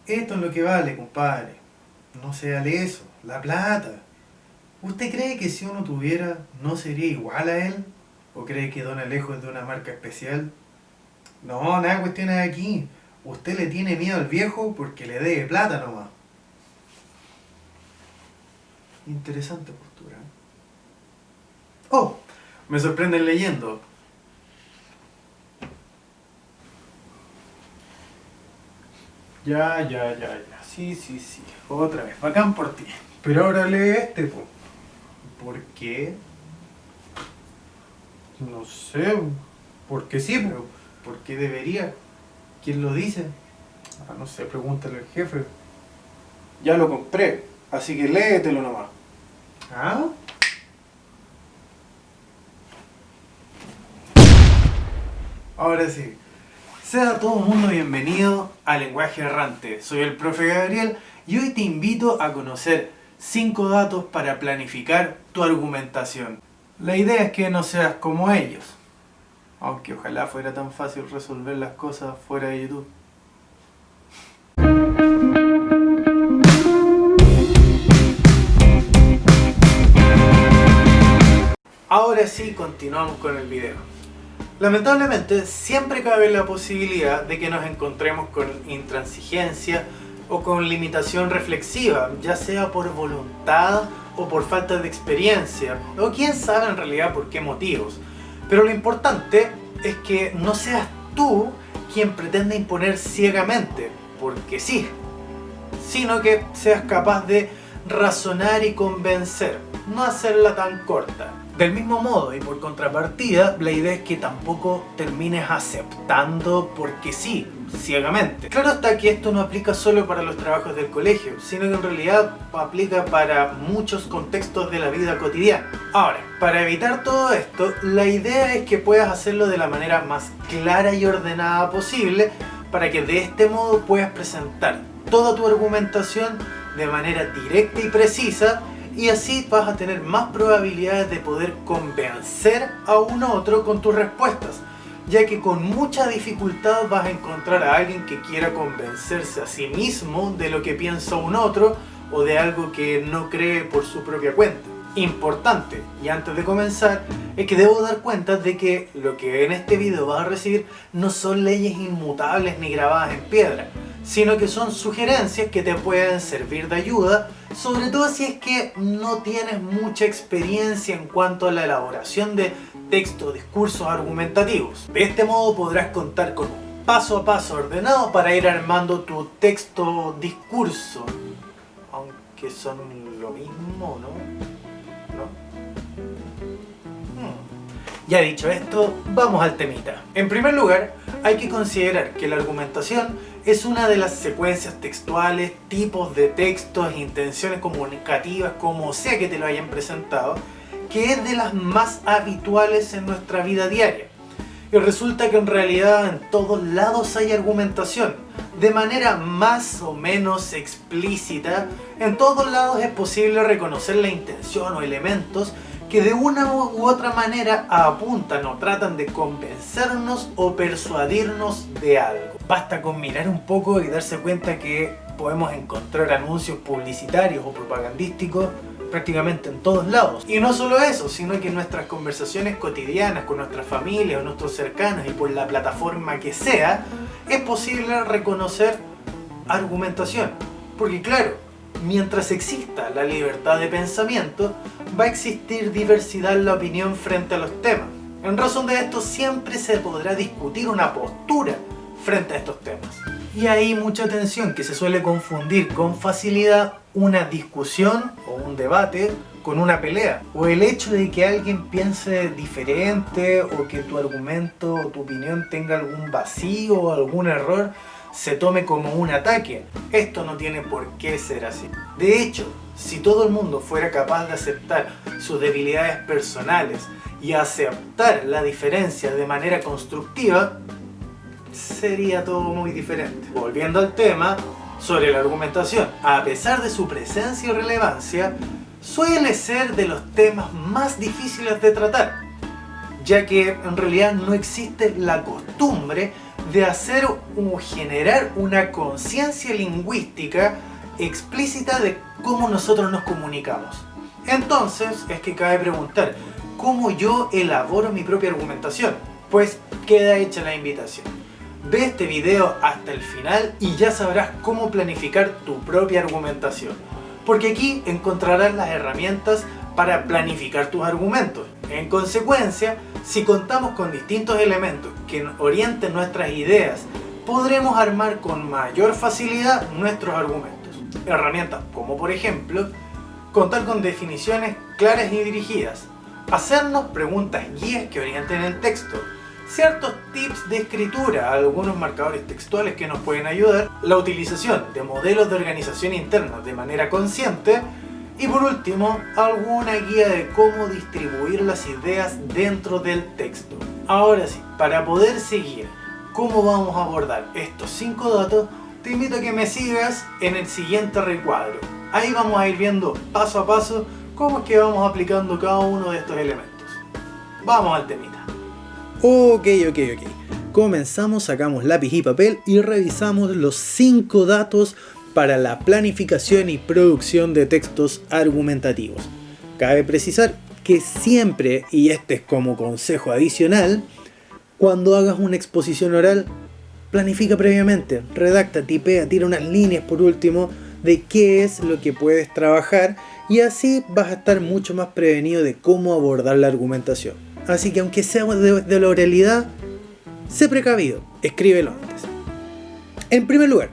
Esto es lo que vale, compadre. No sea eso, la plata. ¿Usted cree que si uno tuviera, no sería igual a él? ¿O cree que Don Alejo es de una marca especial? No, nada cuestiones aquí. Usted le tiene miedo al viejo porque le debe plata nomás. Interesante postura. Oh, me sorprenden leyendo. Ya. Sí. Otra vez, bacán por ti. Pero ahora lee este, po. ¿Por qué? No sé, porque sí, pero ¿por qué debería? ¿Quién lo dice? No sé, pregúntale al jefe. Ya lo compré, así que léetelo nomás. ¿Ah? Ahora sí. Sea todo el mundo bienvenido a Lenguaje Errante. Soy el profe Gabriel y hoy te invito a conocer 5 datos para planificar tu argumentación. La idea es que no seas como ellos. Aunque ojalá fuera tan fácil resolver las cosas fuera de YouTube. Ahora sí, continuamos con el video. Lamentablemente, siempre cabe la posibilidad de que nos encontremos con intransigencia o con limitación reflexiva, ya sea por voluntad o por falta de experiencia, o quién sabe en realidad por qué motivos. Pero lo importante es que no seas tú quien pretenda imponer ciegamente, porque sí, sino que seas capaz de razonar y convencer, no hacerla tan corta. Del mismo modo y por contrapartida, la idea es que tampoco termines aceptando porque sí, ciegamente. Claro está que esto no aplica solo para los trabajos del colegio, sino que en realidad aplica para muchos contextos de la vida cotidiana. Ahora, para evitar todo esto, la idea es que puedas hacerlo de la manera más clara y ordenada posible, para que de este modo puedas presentar toda tu argumentación de manera directa y precisa, y así vas a tener más probabilidades de poder convencer a un otro con tus respuestas, ya que con mucha dificultad vas a encontrar a alguien que quiera convencerse a sí mismo de lo que piensa un otro o de algo que no cree por su propia cuenta. Importante, y antes de comenzar, es que debo dar cuenta de que lo que en este video vas a recibir no son leyes inmutables ni grabadas en piedra, sino que son sugerencias que te pueden servir de ayuda, sobre todo si es que no tienes mucha experiencia en cuanto a la elaboración de textos, discursos argumentativos. De este modo podrás contar con un paso a paso ordenado para ir armando tu texto discurso, aunque son lo mismo, ¿no? Ya dicho esto, vamos al temita. En primer lugar, hay que considerar que la argumentación es una de las secuencias textuales, tipos de textos, intenciones comunicativas, como sea que te lo hayan presentado, que es de las más habituales en nuestra vida diaria. Y resulta que en realidad en todos lados hay argumentación, de manera más o menos explícita. En todos lados es posible reconocer la intención o elementos que de una u otra manera apuntan o tratan de convencernos o persuadirnos de algo. Basta con mirar un poco y darse cuenta que podemos encontrar anuncios publicitarios o propagandísticos prácticamente en todos lados. Y no solo eso, sino que en nuestras conversaciones cotidianas con nuestra familia o nuestros cercanos y por la plataforma que sea, es posible reconocer argumentación. Porque claro, mientras exista la libertad de pensamiento, va a existir diversidad en la opinión frente a los temas. En razón de esto, siempre se podrá discutir una postura frente a estos temas. Y hay mucha atención que se suele confundir con facilidad una discusión o un debate con una pelea, o el hecho de que alguien piense diferente o que tu argumento o tu opinión tenga algún vacío o algún error se tome como un ataque. Esto no tiene por qué ser así. De hecho, si todo el mundo fuera capaz de aceptar sus debilidades personales y aceptar la diferencia de manera constructiva, sería todo muy diferente. Volviendo al tema sobre la argumentación, a pesar de su presencia y relevancia, suele ser de los temas más difíciles de tratar, ya que en realidad no existe la costumbre de hacer o generar una conciencia lingüística explícita de cómo nosotros nos comunicamos. Entonces es que cabe preguntar, ¿cómo yo elaboro mi propia argumentación? Pues queda hecha la invitación. Ve este video hasta el final y ya sabrás cómo planificar tu propia argumentación. Porque aquí encontrarás las herramientas para planificar tus argumentos. En consecuencia, si contamos con distintos elementos que orienten nuestras ideas, podremos armar con mayor facilidad nuestros argumentos. Herramientas como, por ejemplo, contar con definiciones claras y dirigidas, hacernos preguntas guías que orienten el texto, ciertos tips de escritura, algunos marcadores textuales que nos pueden ayudar, la utilización de modelos de organización interna de manera consciente y por último, alguna guía de cómo distribuir las ideas dentro del texto. Ahora sí, para poder seguir cómo vamos a abordar estos 5 datos, te invito a que me sigas en el siguiente recuadro. Ahí vamos a ir viendo paso a paso cómo es que vamos aplicando cada uno de estos elementos. Vamos al temita. Ok. Comenzamos, sacamos lápiz y papel y revisamos los 5 datos para la planificación y producción de textos argumentativos. Cabe precisar que siempre, y este es como consejo adicional, cuando hagas una exposición oral, planifica previamente, redacta, tipea, tira unas líneas por último de qué es lo que puedes trabajar y así vas a estar mucho más prevenido de cómo abordar la argumentación. Así que aunque sea de la oralidad, sé precavido, escríbelo antes. En primer lugar,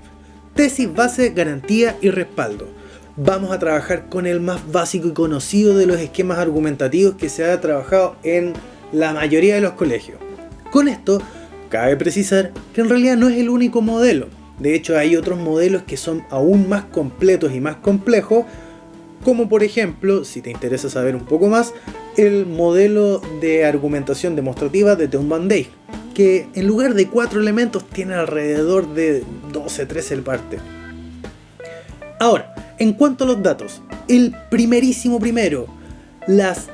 tesis, base, garantía y respaldo. Vamos a trabajar con el más básico y conocido de los esquemas argumentativos que se ha trabajado en la mayoría de los colegios. Con esto, cabe precisar que en realidad no es el único modelo. De hecho, hay otros modelos que son aún más completos y más complejos, como por ejemplo, si te interesa saber un poco más, el modelo de argumentación demostrativa de Teun Van Dijk, que en lugar de 4 elementos tiene alrededor de 12, 13 partes. Ahora, en cuanto a los datos, el primero, las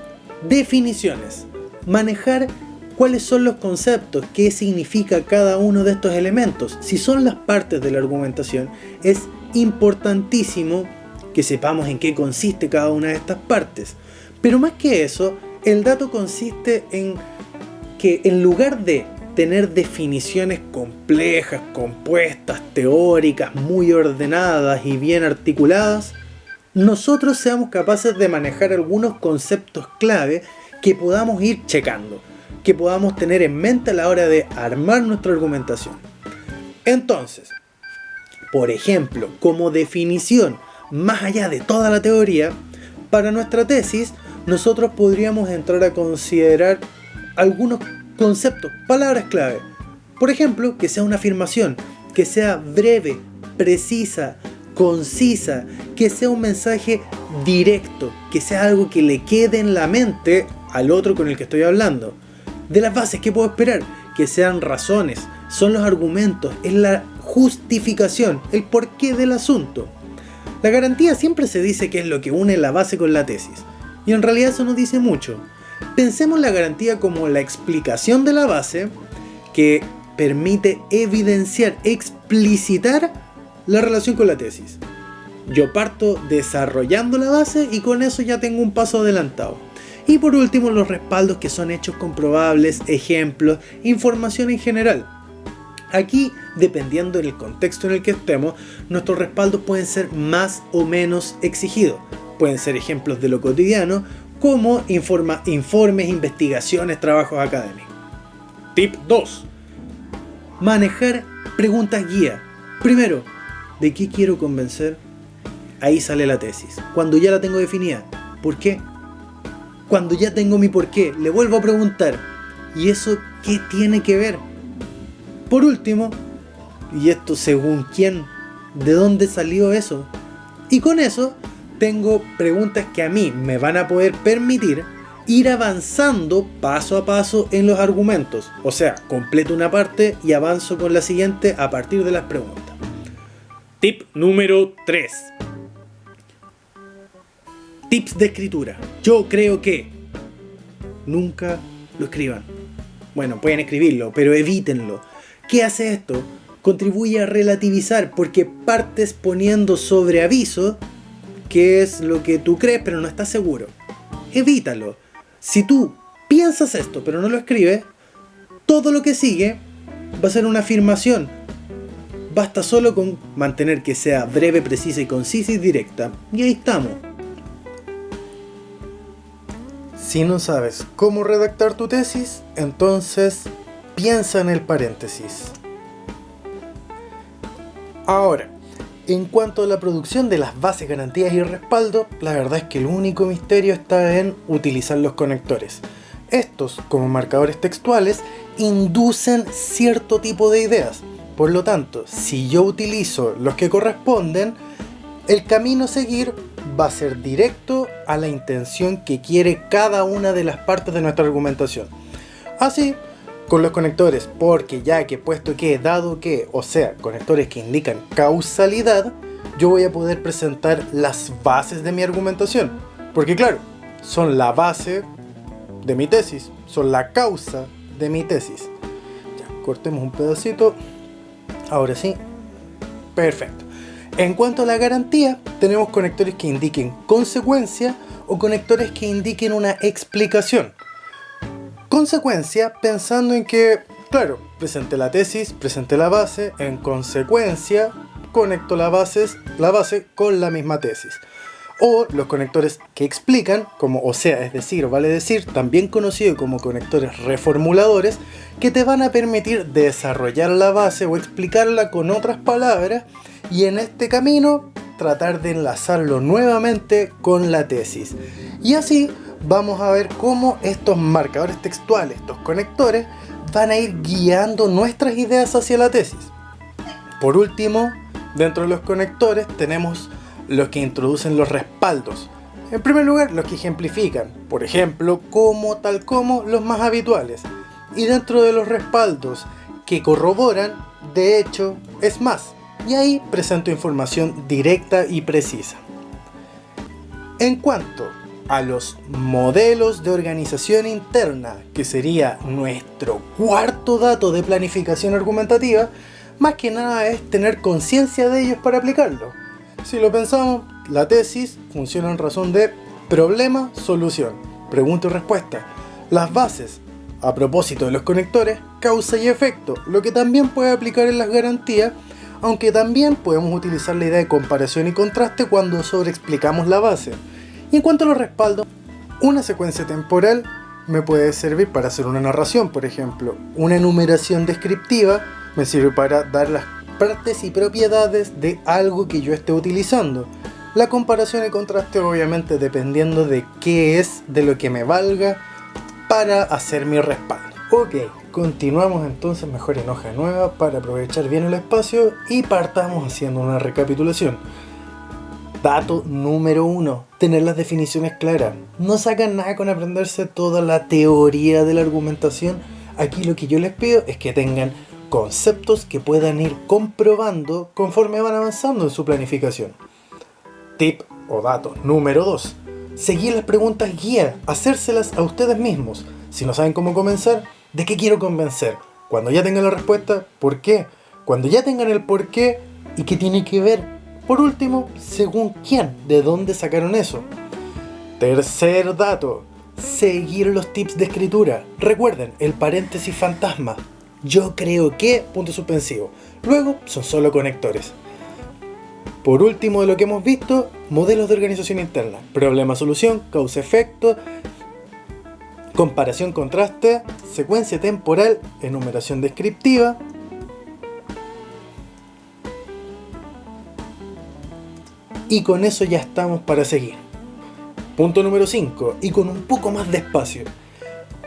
definiciones, manejar cuáles son los conceptos, qué significa cada uno de estos elementos. Si son las partes de la argumentación, es importantísimo que sepamos en qué consiste cada una de estas partes. Pero más que eso, el dato consiste en que en lugar de tener definiciones complejas, compuestas, teóricas, muy ordenadas y bien articuladas, nosotros seamos capaces de manejar algunos conceptos clave que podamos ir checando, que podamos tener en mente a la hora de armar nuestra argumentación. Entonces, por ejemplo, como definición, más allá de toda la teoría, para nuestra tesis, nosotros podríamos entrar a considerar algunos conceptos, palabras clave. Por ejemplo, que sea una afirmación, que sea breve, precisa, concisa, que sea un mensaje directo, que sea algo que le quede en la mente al otro con el que estoy hablando. De las bases, ¿qué puedo esperar? Que sean razones, son los argumentos, es la justificación, el porqué del asunto. La garantía siempre se dice que es lo que une la base con la tesis, y en realidad eso no dice mucho. Pensemos la garantía como la explicación de la base que permite evidenciar, explicitar la relación con la tesis. Yo parto desarrollando la base y con eso ya tengo un paso adelantado. Y por último, los respaldos, que son hechos comprobables, ejemplos, información en general. Aquí, dependiendo del contexto en el que estemos, nuestros respaldos pueden ser más o menos exigidos. Pueden ser ejemplos de lo cotidiano, como informes, investigaciones, trabajos académicos. Tip 2. Manejar preguntas guía. Primero, ¿de qué quiero convencer? Ahí sale la tesis. Cuando ya la tengo definida, ¿por qué? Cuando ya tengo mi por qué, le vuelvo a preguntar, ¿y eso qué tiene que ver? Por último, ¿y esto según quién? ¿De dónde salió eso? Y con eso tengo preguntas que a mí me van a poder permitir ir avanzando paso a paso en los argumentos. O sea, completo una parte y avanzo con la siguiente a partir de las preguntas. Tip número 3. Tips de escritura. Yo creo que nunca lo escriban. Bueno, pueden escribirlo, pero evítenlo. ¿Qué hace esto? Contribuye a relativizar porque partes poniendo sobre aviso que es lo que tú crees pero no estás seguro. Evítalo. Si tú piensas esto pero no lo escribes, todo lo que sigue va a ser una afirmación. Basta solo con mantener que sea breve, precisa y concisa y directa. Y ahí estamos. Si no sabes cómo redactar tu tesis, entonces piensa en el paréntesis. Ahora, en cuanto a la producción de las bases, garantías y respaldo, la verdad es que el único misterio está en utilizar los conectores. Estos, como marcadores textuales, inducen cierto tipo de ideas. Por lo tanto, si yo utilizo los que corresponden, el camino a seguir va a ser directo a la intención que quiere cada una de las partes de nuestra argumentación. Así, con los conectores, porque ya que, puesto que, dado que, o sea, conectores que indican causalidad, yo voy a poder presentar las bases de mi argumentación. Porque claro, son la base de mi tesis, son la causa de mi tesis. Ya, cortemos un pedacito. Ahora sí. Perfecto. En cuanto a la garantía, tenemos conectores que indiquen consecuencia o conectores que indiquen una explicación. Consecuencia, pensando en que, claro, presenté la tesis, presenté la base, en consecuencia, conecto la base con la misma tesis. O los conectores que explican, como o sea, es decir, o vale decir, también conocido como conectores reformuladores, que te van a permitir desarrollar la base o explicarla con otras palabras y en este camino tratar de enlazarlo nuevamente con la tesis. Y así vamos a ver cómo estos marcadores textuales, estos conectores, van a ir guiando nuestras ideas hacia la tesis. Por último, dentro de los conectores tenemos los que introducen los respaldos. En primer lugar, los que ejemplifican, por ejemplo, tal como los más habituales. Y dentro de los respaldos que corroboran, de hecho, es más. Y ahí presento información directa y precisa. En cuanto a los modelos de organización interna, que sería nuestro cuarto dato de planificación argumentativa, más que nada es tener conciencia de ellos para aplicarlo. Si lo pensamos, la tesis funciona en razón de problema, solución, pregunta y respuesta. Las bases, a propósito de los conectores, causa y efecto, lo que también puede aplicar en las garantías, aunque también podemos utilizar la idea de comparación y contraste cuando sobreexplicamos la base. Y en cuanto a los respaldos, una secuencia temporal me puede servir para hacer una narración, por ejemplo. Una enumeración descriptiva me sirve para dar las partes y propiedades de algo que yo esté utilizando. La comparación y contraste obviamente dependiendo de qué es de lo que me valga para hacer mi respaldo. Ok, continuamos entonces mejor en hoja nueva para aprovechar bien el espacio y partamos haciendo una recapitulación. Dato número 1, tener las definiciones claras. No sacan nada con aprenderse toda la teoría de la argumentación. Aquí lo que yo les pido es que tengan conceptos que puedan ir comprobando conforme van avanzando en su planificación. Tip o dato número 2. Seguir las preguntas guía, hacérselas a ustedes mismos. Si no saben cómo comenzar, ¿de qué quiero convencer? Cuando ya tengan la respuesta, ¿por qué? Cuando ya tengan el por qué y qué tiene que ver. Por último, ¿según quién? ¿De dónde sacaron eso? Tercer dato. Seguir los tips de escritura. Recuerden, el paréntesis fantasma. Yo creo que, punto suspensivo. Luego son solo conectores. Por último de lo que hemos visto, modelos de organización interna. Problema-solución, causa-efecto, comparación-contraste, secuencia temporal, enumeración descriptiva. Y con eso ya estamos para seguir. Punto número 5, y con un poco más de espacio.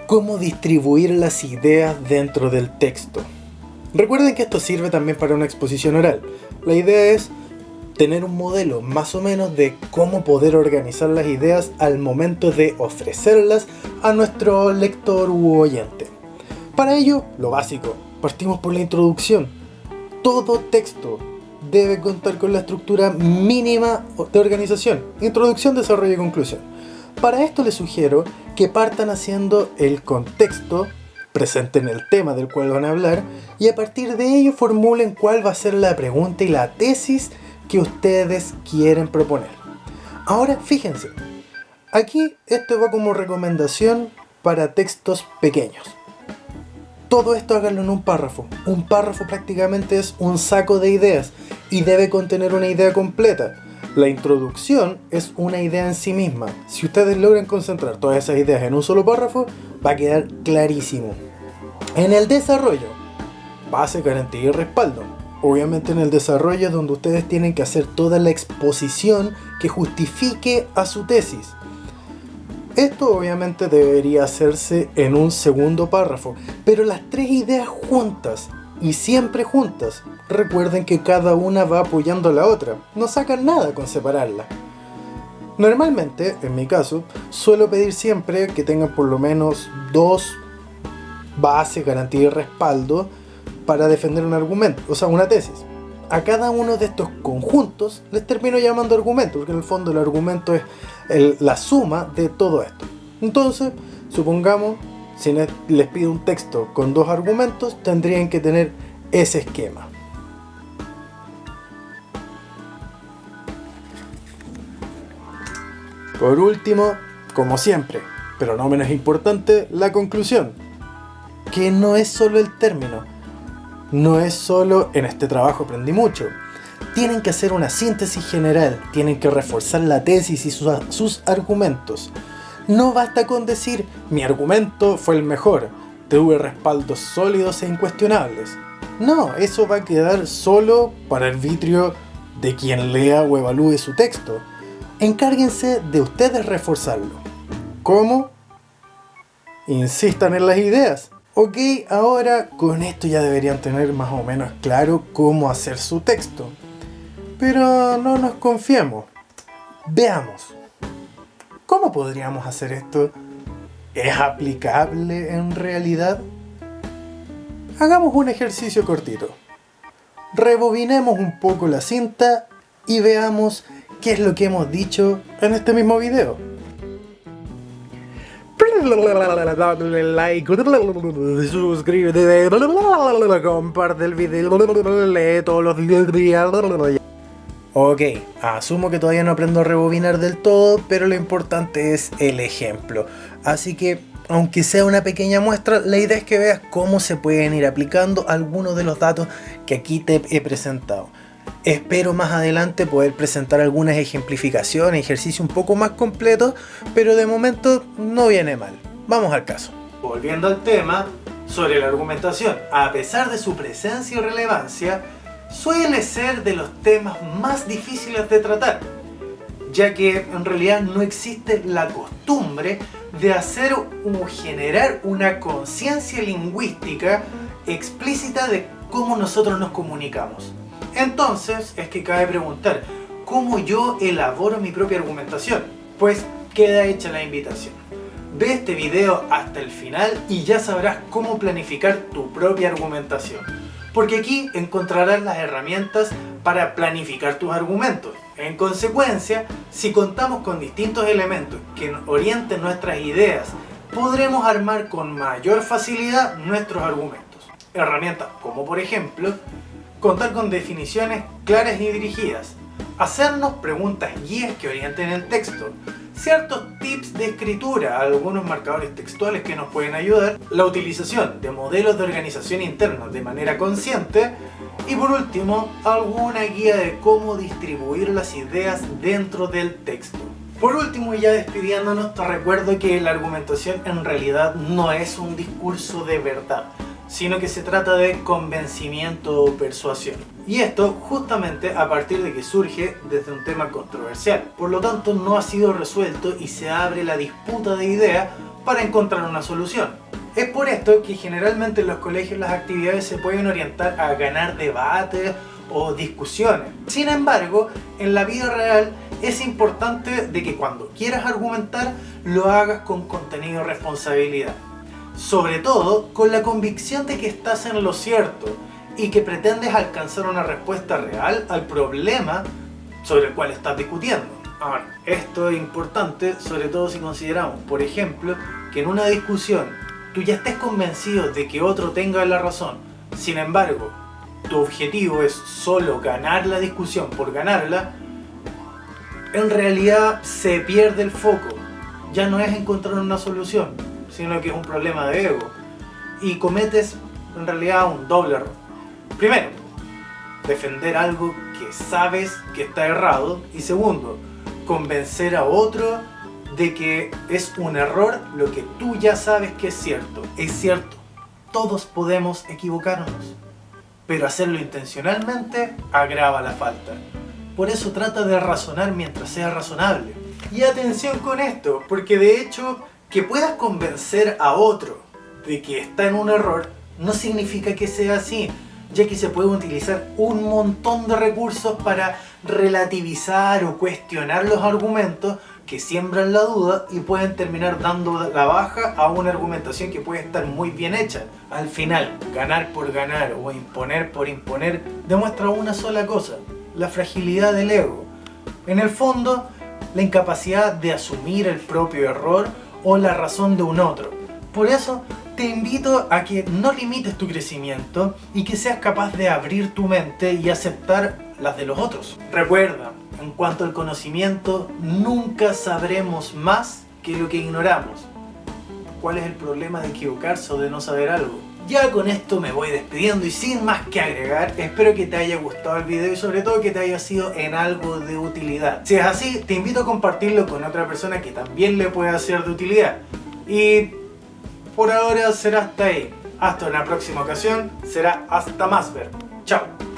Cómo distribuir las ideas dentro del texto. Recuerden que esto sirve también para una exposición oral. La idea es tener un modelo más o menos de cómo poder organizar las ideas al momento de ofrecerlas a nuestro lector u oyente. Para ello, lo básico, partimos por la introducción. Todo texto debe contar con la estructura mínima de organización: introducción, desarrollo y conclusión. Para esto les sugiero que partan haciendo el contexto presenten el tema del cual van a hablar y a partir de ello formulen cuál va a ser la pregunta y la tesis que ustedes quieren proponer. Ahora fíjense, aquí esto va como recomendación para textos pequeños. Todo esto háganlo en un párrafo. Un párrafo prácticamente es un saco de ideas y debe contener una idea completa. La introducción es una idea en sí misma. Si ustedes logran concentrar todas esas ideas en un solo párrafo, va a quedar clarísimo. En el desarrollo, base, garantía y respaldo. Obviamente en el desarrollo es donde ustedes tienen que hacer toda la exposición que justifique a su tesis. Esto obviamente debería hacerse en un segundo párrafo, pero las tres ideas juntas y siempre juntas. Recuerden que cada una va apoyando a la otra, no sacan nada con separarla. Normalmente, en mi caso, suelo pedir siempre que tengan por lo menos 2 bases, garantía y respaldo para defender un argumento, o sea, una tesis. A cada uno de estos conjuntos les termino llamando argumento, porque en el fondo el argumento es la suma de todo esto. Entonces, supongamos, si les pido un texto con 2 argumentos, tendrían que tener ese esquema. Por último, como siempre, pero no menos importante, la conclusión. Que no es solo el término, no es solo en este trabajo aprendí mucho. Tienen que hacer una síntesis general, tienen que reforzar la tesis y sus argumentos. No basta con decir, mi argumento fue el mejor, tuve respaldos sólidos e incuestionables. No, eso va a quedar solo para arbitrio de quien lea o evalúe su texto. Encárguense de ustedes reforzarlo. ¿Cómo? Insistan en las ideas. Ok, ahora con esto ya deberían tener más o menos claro cómo hacer su texto. Pero no nos confiemos. Veamos. ¿Cómo podríamos hacer esto? ¿Es aplicable en realidad? Hagamos un ejercicio cortito. Rebobinemos un poco la cinta y veamos qué es lo que hemos dicho en este mismo video. Dale like, suscríbete, comparte el video, lee todos los días. Ok, asumo que todavía no aprendo a rebobinar del todo, pero lo importante es el ejemplo. Así que, aunque sea una pequeña muestra, la idea es que veas cómo se pueden ir aplicando algunos de los datos que aquí te he presentado. Espero más adelante poder presentar algunas ejemplificaciones, ejercicios un poco más completos, pero de momento no viene mal. Vamos al caso. Volviendo al tema sobre la argumentación, a pesar de su presencia y relevancia, suele ser de los temas más difíciles de tratar, ya que en realidad no existe la costumbre de hacer o generar una conciencia lingüística explícita de cómo nosotros nos comunicamos. Entonces es que cabe preguntar, ¿cómo yo elaboro mi propia argumentación? Pues queda hecha la invitación. Ve este video hasta el final y ya sabrás cómo planificar tu propia argumentación. Porque aquí encontrarás las herramientas para planificar tus argumentos. En consecuencia, si contamos con distintos elementos que orienten nuestras ideas, podremos armar con mayor facilidad nuestros argumentos. Herramientas como por ejemplo, contar con definiciones claras y dirigidas, hacernos preguntas guías que orienten el texto, ciertos tips de escritura, algunos marcadores textuales que nos pueden ayudar, la utilización de modelos de organización interna de manera consciente y por último, alguna guía de cómo distribuir las ideas dentro del texto. Por último, y ya despidiéndonos, te recuerdo que la argumentación en realidad no es un discurso de verdad, sino que se trata de convencimiento o persuasión. Y esto justamente a partir de que surge desde un tema controversial. Por lo tanto, no ha sido resuelto y se abre la disputa de ideas para encontrar una solución. Es por esto que generalmente en los colegios las actividades se pueden orientar a ganar debates o discusiones. Sin embargo, en la vida real es importante de que cuando quieras argumentar lo hagas con contenido y responsabilidad. Sobre todo con la convicción de que estás en lo cierto y que pretendes alcanzar una respuesta real al problema sobre el cual estás discutiendo. Ahora, esto es importante sobre todo si consideramos, por ejemplo, que en una discusión tú ya estés convencido de que otro tenga la razón, sin embargo, tu objetivo es solo ganar la discusión por ganarla, en realidad se pierde el foco. Ya no es encontrar una solución, sino que es un problema de ego. Y cometes en realidad un doble error. Primero, defender algo que sabes que está errado. Y segundo, convencer a otro de que es un error lo que tú ya sabes que es cierto. Es cierto, todos podemos equivocarnos, pero hacerlo intencionalmente agrava la falta. Por eso trata de razonar mientras sea razonable. Y atención con esto, porque de hecho que puedas convencer a otro de que está en un error no significa que sea así, ya que se pueden utilizar un montón de recursos para relativizar o cuestionar los argumentos que siembran la duda y pueden terminar dando la baja a una argumentación que puede estar muy bien hecha. Al final, ganar por ganar o imponer por imponer demuestra una sola cosa: la fragilidad del ego. En el fondo, la incapacidad de asumir el propio error o la razón de un otro. Por eso, te invito a que no limites tu crecimiento y que seas capaz de abrir tu mente y aceptar las de los otros. Recuerda, en cuanto al conocimiento, nunca sabremos más que lo que ignoramos. ¿Cuál es el problema de equivocarse o de no saber algo? Ya con esto me voy despidiendo y sin más que agregar, espero que te haya gustado el video y sobre todo que te haya sido en algo de utilidad. Si es así, te invito a compartirlo con otra persona que también le pueda ser de utilidad. Y por ahora será hasta ahí. Hasta una próxima ocasión, será hasta más ver. Chao.